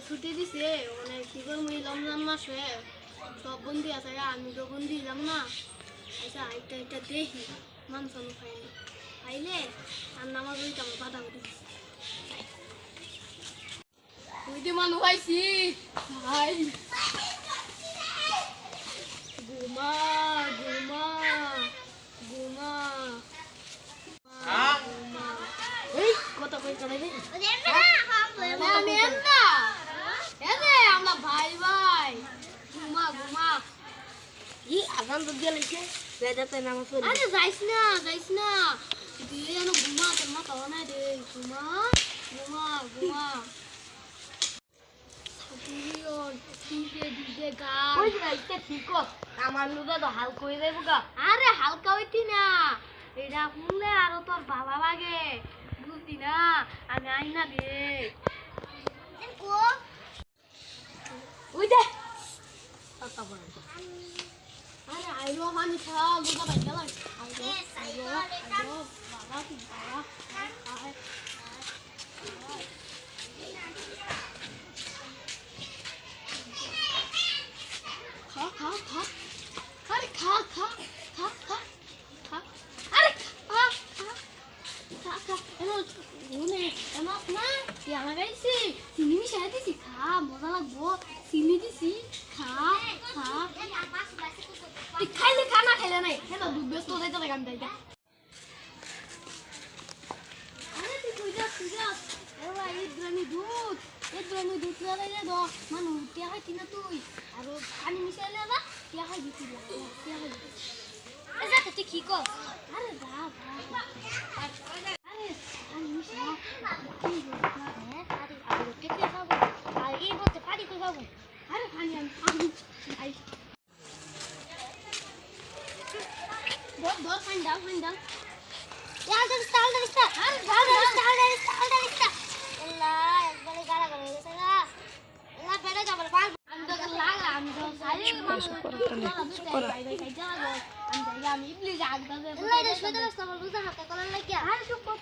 ছুটি দিছে মানে কি করবো এই রমজান মাসে সব বন্দি আছে আমি তো বন্দি যাম না আচ্ছা এটা এটা দেখি মাংস খাইনি খাইলে আর নামাজ ওই আমার বাধা উঠি তুই মানুষ খাইছি ভাই ঘুমা ঘুমা ঘুমা এই কত কই করে রে আমি না এনে আমরা ভাই ভাই ঘুমা ঘুমা ই আজান তো দিয়ে লিখে বেদাতে নামাজ পড়ি আরে যাইস না তুই যেন ঘুমা তোর মা খাওয়া না রে ঘুমা ঘুমা ঘুমা সাবিয়ন তিনটে দিকে গা ওই রাইতে ঠিক আমার লুদা তো হালকা হয়ে যাইব গা আরে হালকা হইতি না এটা শুনলে আরো তোর বাবা লাগে বুঝতি না আমি আই না দে ওই দে আরে আইলো হানি খা লুদা ভাই গেল আইলো বাবা কি বাবা খা খা খা আরে খা খা খা খা খা আরে খা খা খা খা এমন মনে এমন না ইয়ানা গাইছি চিনি মিশাই দিছি খা মজা লাগবো চিনি দিছি খা খা তুই খাইলে খা না খাইলে নাই এটা দুধ ব্যস্ত হয়ে যাবে গান দাইটা আরে তুই যা এবার এই গ্রামে দুধ লাগাইলে দ মানুষ টিয়া খাইতি না তুই আর পানি মিশাইলে না টিয়া খাই দিতি টিয়া খাই দিতি যা তুই কি কর আরে যা আরে পানি মিশা কি আরে আরে কেটে খাবো আর এই বলতে পানি কই খাবো আরে পানি আমি আই দর পানি দাও Ya, dah. Allah, একবারে গালা গালা গেছে না না বেড়ে যাব পার আমি তো লাগা আমি তো সাইলে আমি ইবলিশ আগদা দে আল্লাহ রে শুধু রাস্তা বল বুঝা হাতে কলার লাগিয়া আর চুপ কর